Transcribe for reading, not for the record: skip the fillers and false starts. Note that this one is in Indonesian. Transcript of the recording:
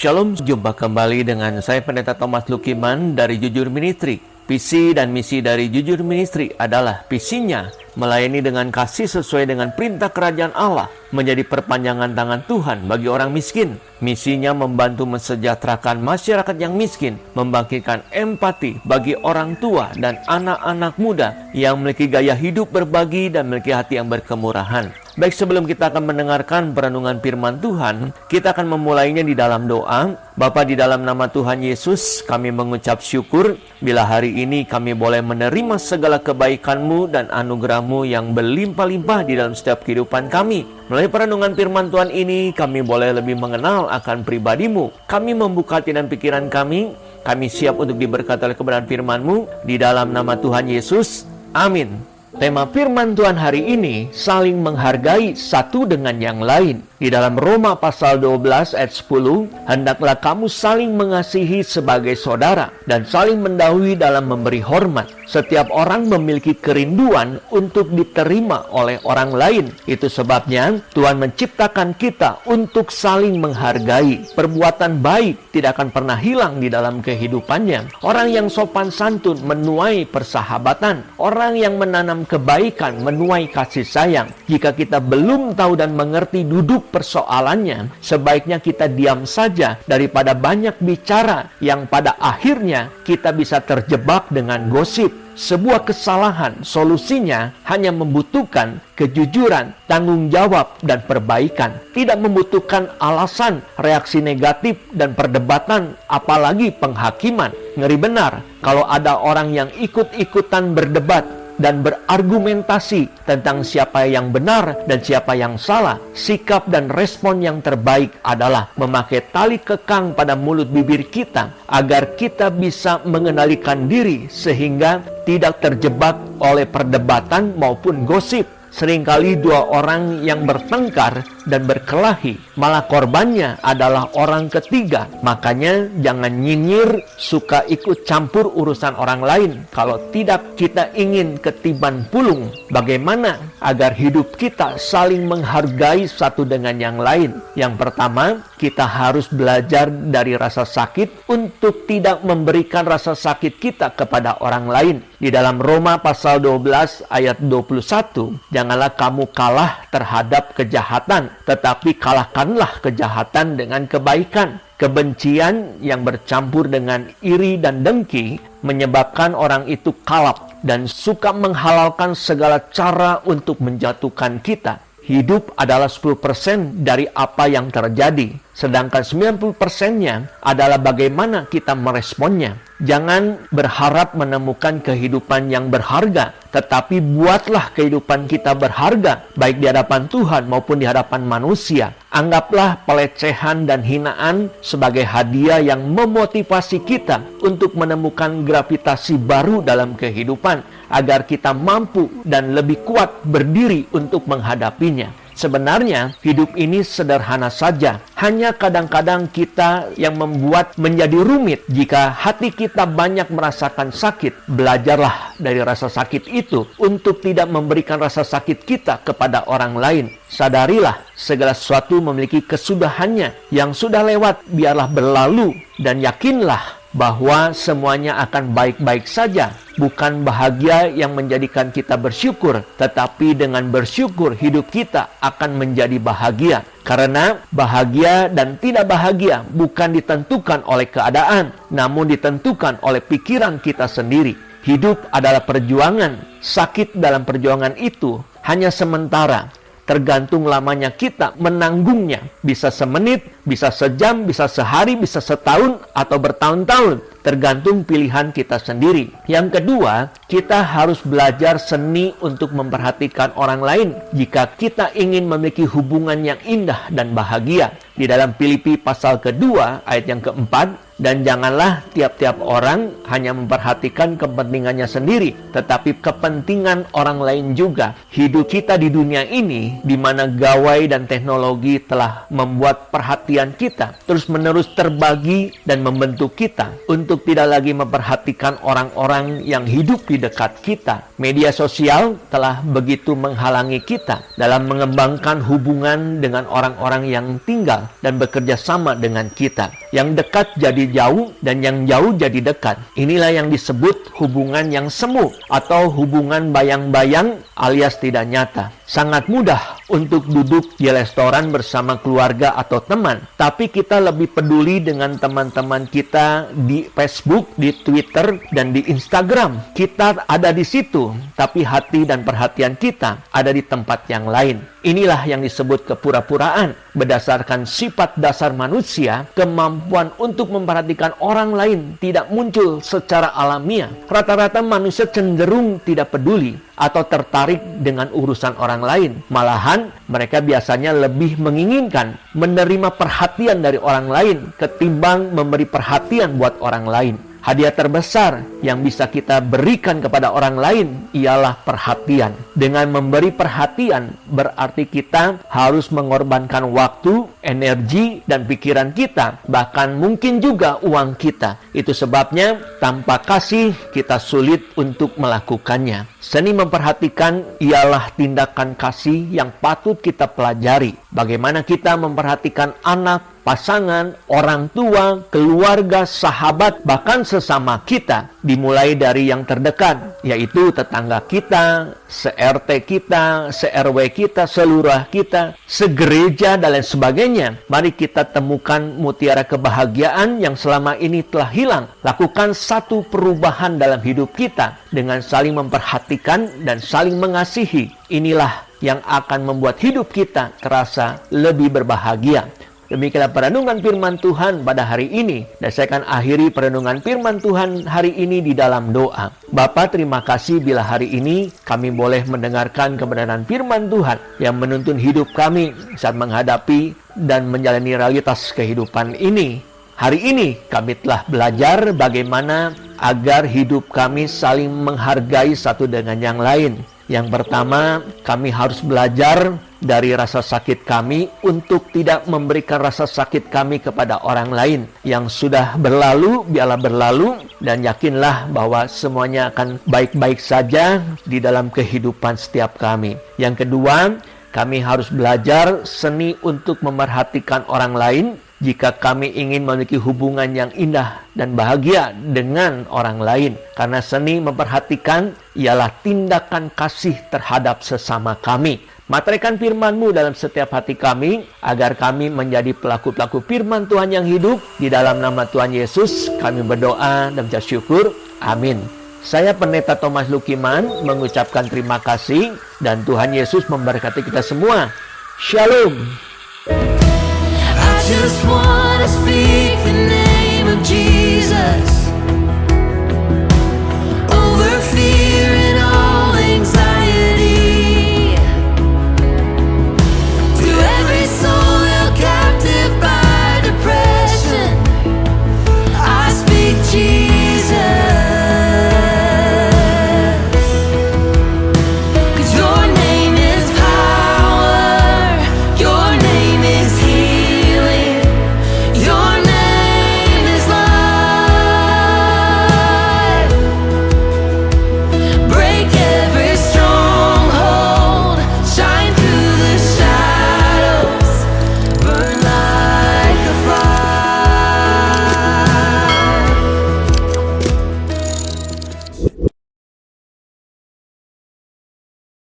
Shalom, jumpa kembali dengan saya Pendeta Thomas Lukiman dari Jujur Ministry. Visi dan misi dari Jujur Ministry adalah visinya melayani dengan kasih sesuai dengan perintah kerajaan Allah, menjadi perpanjangan tangan Tuhan bagi orang miskin. Misinya membantu mensejahterakan masyarakat yang miskin, membangkitkan empati bagi orang tua dan anak-anak muda yang memiliki gaya hidup berbagi dan memiliki hati yang berkemurahan. Baik, sebelum kita akan mendengarkan perenungan firman Tuhan, kita akan memulainya di dalam doa. Bapa, di dalam nama Tuhan Yesus, kami mengucap syukur bila hari ini kami boleh menerima segala kebaikan-Mu dan anugerah-Mu yang berlimpah-limpah di dalam setiap kehidupan kami. Melalui perenungan firman Tuhan ini, kami boleh lebih mengenal akan pribadi-Mu. Kami membuka hati dan pikiran kami siap untuk diberkati oleh kebenaran firman-Mu. Di dalam nama Tuhan Yesus, amin. Tema firman Tuhan hari ini, saling menghargai satu dengan yang lain. Di dalam Roma pasal 12 ayat 10, hendaklah kamu saling mengasihi sebagai saudara dan saling mendahului dalam memberi hormat. Setiap orang memiliki kerinduan untuk diterima oleh orang lain. Itu sebabnya Tuhan menciptakan kita untuk saling menghargai. Perbuatan baik tidak akan pernah hilang di dalam kehidupannya. Orang yang sopan santun menuai persahabatan. Orang yang menanam kebaikan menuai kasih sayang. Jika kita belum tahu dan mengerti duduk persoalannya, sebaiknya kita diam saja daripada banyak bicara yang pada akhirnya kita bisa terjebak dengan gosip. Sebuah kesalahan, solusinya hanya membutuhkan kejujuran, tanggung jawab, dan perbaikan. Tidak membutuhkan alasan, reaksi negatif, dan perdebatan, apalagi penghakiman. Ngeri benar kalau ada orang yang ikut-ikutan berdebat dan berargumentasi tentang siapa yang benar dan siapa yang salah. Sikap dan respon yang terbaik adalah memakai tali kekang pada mulut bibir kita agar kita bisa mengendalikan diri sehingga tidak terjebak oleh perdebatan maupun gosip. Seringkali dua orang yang bertengkar dan berkelahi, malah korbannya adalah orang ketiga. Makanya jangan nyinyir, suka ikut campur urusan orang lain. Kalau tidak kita ingin ketiban pulung, bagaimana agar hidup kita saling menghargai satu dengan yang lain? Yang pertama, kita harus belajar dari rasa sakit untuk tidak memberikan rasa sakit kita kepada orang lain. Di dalam Roma pasal 12 ayat 21, janganlah kamu kalah terhadap kejahatan, tetapi kalahkanlah kejahatan dengan kebaikan. Kebencian yang bercampur dengan iri dan dengki menyebabkan orang itu kalap dan suka menghalalkan segala cara untuk menjatuhkan kita. Hidup adalah 10% dari apa yang terjadi, sedangkan 90%-nya adalah bagaimana kita meresponnya. Jangan berharap menemukan kehidupan yang berharga, tetapi buatlah kehidupan kita berharga, baik di hadapan Tuhan maupun di hadapan manusia. Anggaplah pelecehan dan hinaan sebagai hadiah yang memotivasi kita untuk menemukan gravitasi baru dalam kehidupan, agar kita mampu dan lebih kuat berdiri untuk menghadapinya. Sebenarnya hidup ini sederhana saja, hanya kadang-kadang kita yang membuat menjadi rumit. Jika hati kita banyak merasakan sakit, belajarlah dari rasa sakit itu untuk tidak memberikan rasa sakit kita kepada orang lain. Sadarilah segala sesuatu memiliki kesudahannya. Yang sudah lewat biarlah berlalu, dan yakinlah bahwa semuanya akan baik-baik saja. Bukan bahagia yang menjadikan kita bersyukur, tetapi dengan bersyukur hidup kita akan menjadi bahagia. Karena bahagia dan tidak bahagia bukan ditentukan oleh keadaan, namun ditentukan oleh pikiran kita sendiri. Hidup adalah perjuangan. Sakit dalam perjuangan itu hanya sementara. Tergantung lamanya kita menanggungnya. Bisa semenit, bisa sejam, bisa sehari, bisa setahun, atau bertahun-tahun. Tergantung pilihan kita sendiri. Yang kedua, kita harus belajar seni untuk memperhatikan orang lain jika kita ingin memiliki hubungan yang indah dan bahagia. Di dalam Filipi pasal kedua, ayat yang keempat, dan janganlah tiap-tiap orang hanya memperhatikan kepentingannya sendiri, tetapi kepentingan orang lain juga. Hidup kita di dunia ini, di mana gawai dan teknologi telah membuat perhatian kita terus-menerus terbagi dan membentuk kita untuk tidak lagi memperhatikan orang-orang yang hidup di dekat kita. Media sosial telah begitu menghalangi kita dalam mengembangkan hubungan dengan orang-orang yang tinggal dan bekerja sama dengan kita. Yang dekat jadi jauh dan yang jauh jadi dekat. Inilah yang disebut hubungan yang semu atau hubungan bayang-bayang alias tidak nyata. Sangat mudah untuk duduk di restoran bersama keluarga atau teman, tapi kita lebih peduli dengan teman-teman kita di Facebook, di Twitter, dan di Instagram. Kita ada di situ, tapi hati dan perhatian kita ada di tempat yang lain. Inilah yang disebut kepura-puraan. Berdasarkan sifat dasar manusia, kemampuan untuk memperhatikan orang lain tidak muncul secara alamiah. Rata-rata manusia cenderung tidak peduli atau tertarik dengan urusan orang lain. Malahan, mereka biasanya lebih menginginkan menerima perhatian dari orang lain ketimbang memberi perhatian buat orang lain. Hadiah terbesar yang bisa kita berikan kepada orang lain ialah perhatian. Dengan memberi perhatian berarti kita harus mengorbankan waktu, energi, dan pikiran kita, bahkan mungkin juga uang kita. Itu sebabnya tanpa kasih kita sulit untuk melakukannya. Seni memperhatikan ialah tindakan kasih yang patut kita pelajari. Bagaimana kita memperhatikan anak, pasangan, orang tua, keluarga, sahabat, bahkan sesama kita. Dimulai dari yang terdekat, yaitu tetangga kita, se-RT kita, se-RW kita, selurah kita, segereja, dan lain sebagainya. Mari kita temukan mutiara kebahagiaan yang selama ini telah hilang. Lakukan satu perubahan dalam hidup kita dengan saling memperhatikan dan saling mengasihi. Inilah yang akan membuat hidup kita terasa lebih berbahagia. Demikianlah perenungan firman Tuhan pada hari ini. Dan saya akan akhiri perenungan firman Tuhan hari ini di dalam doa. Bapa, terima kasih bila hari ini kami boleh mendengarkan kebenaran firman Tuhan yang menuntun hidup kami saat menghadapi dan menjalani realitas kehidupan ini. Hari ini kami telah belajar bagaimana agar hidup kami saling menghargai satu dengan yang lain. Yang pertama, kami harus belajar dari rasa sakit kami untuk tidak memberikan rasa sakit kami kepada orang lain. Yang sudah berlalu, biarlah berlalu, dan yakinlah bahwa semuanya akan baik-baik saja di dalam kehidupan setiap kami. Yang kedua, kami harus belajar seni untuk memerhatikan orang lain jika kami ingin memiliki hubungan yang indah dan bahagia dengan orang lain. Karena seni memperhatikan ialah tindakan kasih terhadap sesama kami. Materaikan firman-Mu dalam setiap hati kami, agar kami menjadi pelaku-pelaku firman Tuhan yang hidup. Di dalam nama Tuhan Yesus, kami berdoa dan mengucap syukur. Amin. Saya Pendeta Thomas Lukiman mengucapkan terima kasih, dan Tuhan Yesus memberkati kita semua. Shalom. Just wanna speak